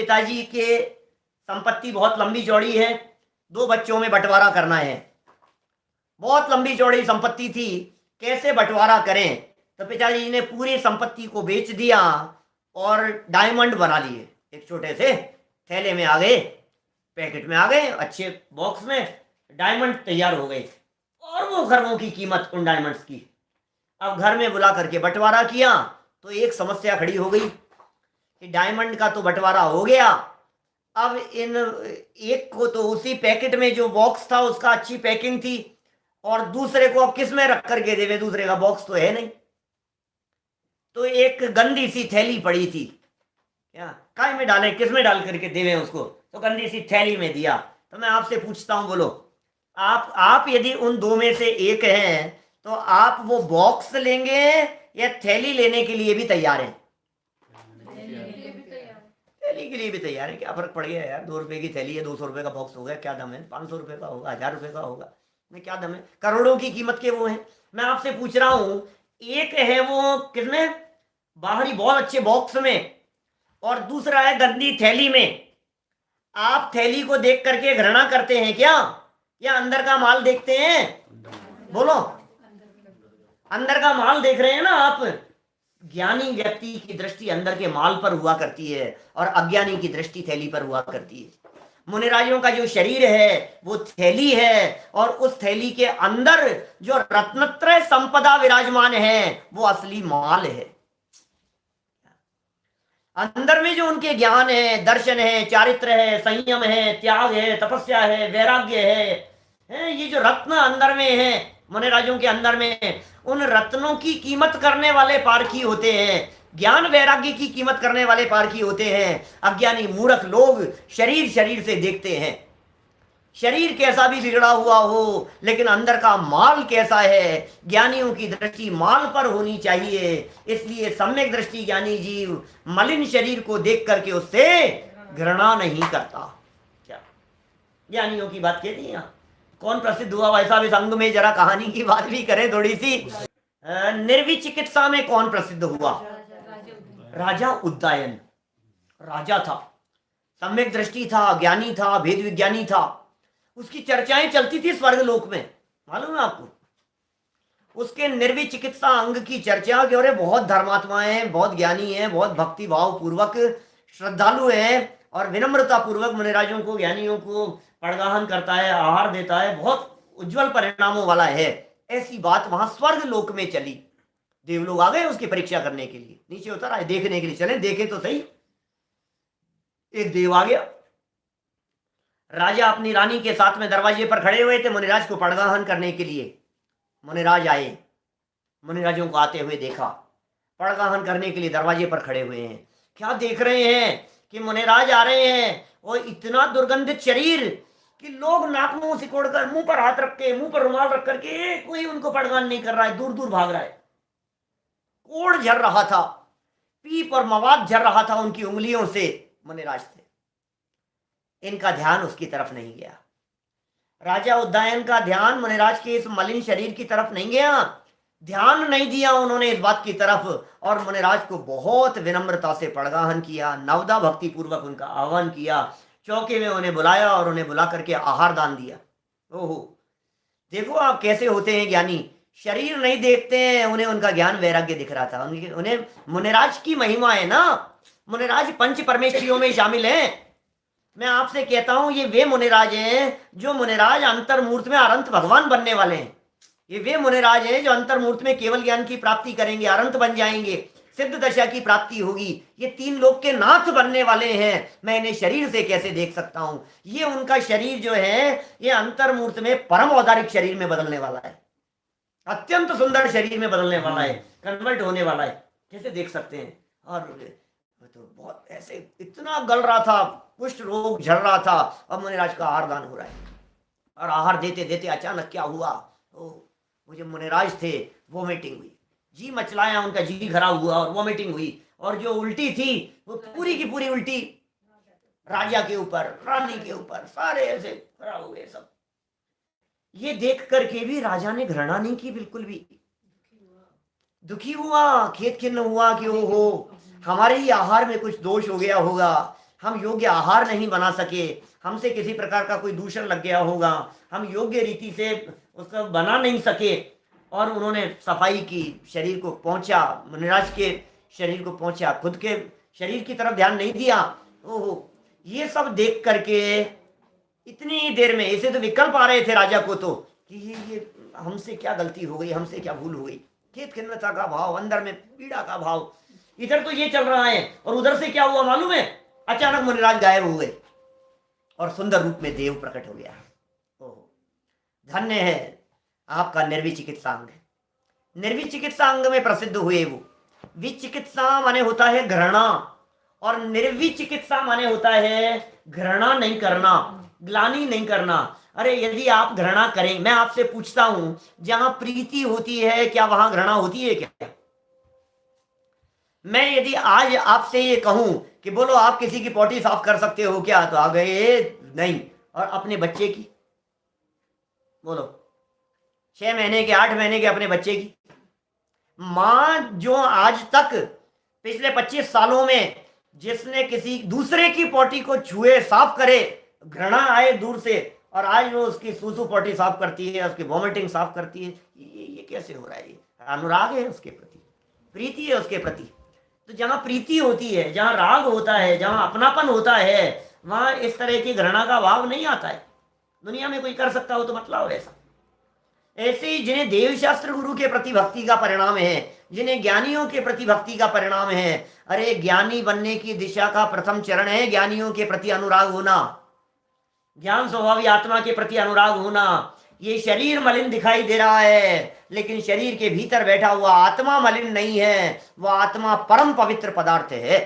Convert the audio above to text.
पिताजी के संपत्ति बहुत लंबी चौड़ी है, 2 बच्चों में बंटवारा करना है, बहुत लंबी चौड़ी संपत्ति थी, कैसे बंटवारा करें। तो पिताजी ने पूरी संपत्ति को बेच दिया और डायमंड बना लिए, एक छोटे से थैले में आ गए, पैकेट में आ गए, अच्छे बॉक्स में डायमंड तैयार हो गए और वो खरबों की कीमत उन डायमंड्स की। अब घर में बुला करके बंटवारा किया तो एक समस्या खड़ी हो गई कि डायमंड का तो बंटवारा हो गया, अब इन एक को तो उसी पैकेट में जो बॉक्स था उसका अच्छी पैकिंग थी, और दूसरे को अब किस में रख करके देवे, दूसरे का बॉक्स तो है नहीं। तो एक गंदी सी थैली पड़ी थी, क्या काय में डालें, किस में डाल करके देवे उसको, तो गंदी सी थैली में दिया। तो मैं आपसे पूछता हूं, बोलो आप यदि उन 2 में से एक हैं तो आप वो बॉक्स लेंगे या थैली लेने के लिए भी तैयार हैं? थैली के लिए भी तैयार है, क्या फर्क पड़ गया यार, 2 रुपए की थैली है, 200 रुपए का बॉक्स होगा, क्या दम है, 500 रुपए का होगा, 1000 रुपए का होगा, में क्या दम है, करोड़ों की कीमत के वो हैं। मैं आपसे पूछ रहा हूं, एक है वो किसमें, बाहरी बहुत अच्छे बॉक्स में, और दूसरा है गंदी थैली में। आप थैली को देख करके घृणा करते हैं क्या, या अंदर का माल देखते हैं? बोलो, अंदर का माल देख रहे हैं ना आप। ज्ञानी व्यक्ति की दृष्टि अंदर के माल पर हुआ करती है और अज्ञानी की दृष्टि थैली पर हुआ करती है। मुनिराजों का जो शरीर है वो थैली है, और उस थैली के अंदर जो रत्नत्रय संपदा विराजमान है वो असली माल है। अंदर में जो उनके ज्ञान है, दर्शन है, चारित्र है, संयम है, त्याग है, तपस्या है, वैराग्य है, ये जो रत्न अंदर में है मुनिराजों के अंदर में, उन रत्नों की कीमत करने वाले पारखी होते हैं, ज्ञान वैराग्य की कीमत करने वाले पारखी होते हैं। अज्ञानी मूर्ख लोग शरीर शरीर से देखते हैं, शरीर कैसा भी बिगड़ा हुआ हो लेकिन अंदर का माल कैसा है। ज्ञानियों की दृष्टि माल पर होनी चाहिए, इसलिए सम्यक दृष्टि ज्ञानी जीव मलिन शरीर को देख करके उससे घृणा नहीं करता। क्या ज्ञानियों की बात कह दी, कौन प्रसिद्ध हुआ वैसा भी संग में जरा कहानी की बात भी करें थोड़ी सी। निर्विचिकित्सा में कौन प्रसिद्ध हुआ? राजा उदयन राजा था, सम्यक दृष्टि था, ज्ञानी था, भेद विज्ञानी था, उसकी चर्चाएं चलती थी स्वर्ग लोक में, मालूम है आपको। उसके निर्विचिकित्सा अंग की चर्चा की, और बहुत धर्मात्माएं हैं, बहुत ज्ञानी हैं, बहुत भक्ति भाव पूर्वक श्रद्धालु हैं, और विनम्रता पूर्वक मुनिराजों को, ज्ञानियों को पड़गाहन करता है, आहार देता है, बहुत उज्जवल परिणामों वाला है। ऐसी बात वहां स्वर्ग लोक में चली। देवलोग आ गए उसकी परीक्षा करने के लिए, नीचे उतर आए देखने के लिए, चले देखे तो सही। एक देव आ गया, राजा अपनी रानी के साथ में दरवाजे पर खड़े हुए थे मुनिराज को पड़गाहन करने के लिए। मुनिराज आए, मुनिराजों को आते हुए देखा, पड़गाहन करने के लिए दरवाजे पर खड़े हुए हैं। क्या देख रहे हैं कि मुनिराज आ रहे हैं, और इतना दुर्गंधित शरीर कि लोग नाक मुंह सिकोड़कर, मुंह पर हाथ रख के, मुंह पर रुमाल रख करके, कोई उनको पड़गाहन नहीं कर रहा है, दूर दूर भाग रहा है। कोड़ झर रहा था, पीप और मवाद झर रहा था उनकी उंगलियों से मुनिराज से। इनका ध्यान उसकी तरफ नहीं गया, राजा उदयन का ध्यान मुनिराज के इस मलिन शरीर की तरफ नहीं गया, ध्यान नहीं दिया उन्होंने इस बात की तरफ, और मुनिराज को बहुत विनम्रता से पड़गाहन किया, नवदा भक्ति पूर्वक उनका आह्वान किया, चौके में उन्हें बुलाया और उन्हें बुला करके आहार दान दिया। ओहो, देखो आप कैसे होते हैं ज्ञानी, शरीर नहीं देखते हैं, उन्हें उनका ज्ञान वैराग्य दिख रहा था, उन्हें मुनिराज की महिमा है ना। मुनिराज पंच परमेश्वरियों में शामिल हैं। मैं आपसे कहता हूं ये वे मुनिराज हैं जो मुनिराज अंतर्मूर्त में अनंत भगवान बनने वाले हैं। ये वे मुनिराज हैं जो अंतर्मूर्त में केवल ज्ञान की प्राप्ति करेंगे, अनंत बन जाएंगे, सिद्ध दशा की प्राप्ति होगी, ये 3 लोक के नाथ बनने वाले हैं। मैं इन्हें शरीर से कैसे देख सकता हूं? ये उनका शरीर जो है ये अंतर्मूर्त में परम औदारिक शरीर में बदलने वाला है, अत्यंत सुंदर शरीर में बदलने वाला है, कन्वर्ट होने वाला है, कैसे देख सकते हैं? और तो बहुत ऐसे इतना गल रहा था, कुष्ठ रोग झड़ रहा था, अब मुनिराज का आहार दान हो रहा है, और आहार देते देते अचानक क्या हुआ, वो जो मुनिराज थे वोमिटिंग हुई, जी मचलाया, उनका जी भरा हुआ और वोमिटिंग हुई, और जो उल्टी थी वो पूरी की पूरी उल्टी राजा के ऊपर, रानी के ऊपर, सारे ऐसे खड़ा हुए सब। ये देख करके भी राजा ने घृणा नहीं की, बिल्कुल भी दुखी हुआ, खेत खिन्न हुआ कि ओहो हमारे ही आहार में कुछ दोष हो गया होगा, हम योग्य आहार नहीं बना सके, हमसे किसी प्रकार का कोई दूषण लग गया होगा, हम योग्य रीति से उसका बना नहीं सके, और उन्होंने सफाई की, शरीर को पहुंचा, मुनिराज के शरीर को पहुंचा, खुद के शरीर की तरफ ध्यान नहीं दिया। ओहो, ये सब देख करके इतनी देर में ऐसे तो विकल्प आ रहे थे राजा को तो कि ये हमसे क्या गलती हो गई, हमसे क्या भूल हो गई। खेत खिन्नता का भाव, अंदर में पीड़ा का भाव, इधर तो ये चल रहा है, और उधर से क्या हुआ मालूम है, अचानक मुनिराज गायब हो गए और सुंदर रूप में देव प्रकट हो गया। ओह, धन्य है आपका निर्विचिकित्सांग। निर्विचिकित्सांग में प्रसिद्ध हुए वो। विचिकित्सा माने होता है घृणा, और निर्विचिकित्सा माने होता है घृणा नहीं करना, ग्लानि नहीं करना। अरे यदि आप घृणा करें, मैं आपसे पूछता हूं, जहां प्रीति होती है क्या वहां घृणा होती है क्या? मैं यदि आज आपसे ये कहूं कि बोलो आप किसी की पोटी साफ कर सकते हो क्या, तो आ गए नहीं। और अपने बच्चे की बोलो, 6 महीने के 8 महीने के अपने बच्चे की, मां जो आज तक पिछले 25 सालों में जिसने किसी दूसरे की पोटी को छुए, साफ करे, घृणा आए दूर से, और आज वो उसकी सूसू पोटी साफ करती है, उसकी वॉमिटिंग साफ करती है, ये कैसे हो रहा है? ये अनुराग है उसके प्रति, प्रीति है उसके प्रति। तो जहां प्रीति होती है, जहां राग होता है, जहां अपनापन होता है, वहां इस तरह की घृणा का भाव नहीं आता है। दुनिया में कोई कर सकता हो तो बतलाओ ऐसा। ऐसे ही जिन्हें देवशास्त्र गुरु के प्रति भक्ति का परिणाम है, जिन्हें ज्ञानियों के प्रति भक्ति का परिणाम है, अरे ज्ञानी बनने की दिशा का प्रथम चरण है ज्ञानियों के प्रति अनुराग होना, ज्ञान स्वभावी आत्मा के प्रति अनुराग होना। ये शरीर मलिन दिखाई दे रहा है, लेकिन शरीर के भीतर बैठा हुआ आत्मा मलिन नहीं है, वह आत्मा परम पवित्र पदार्थ है।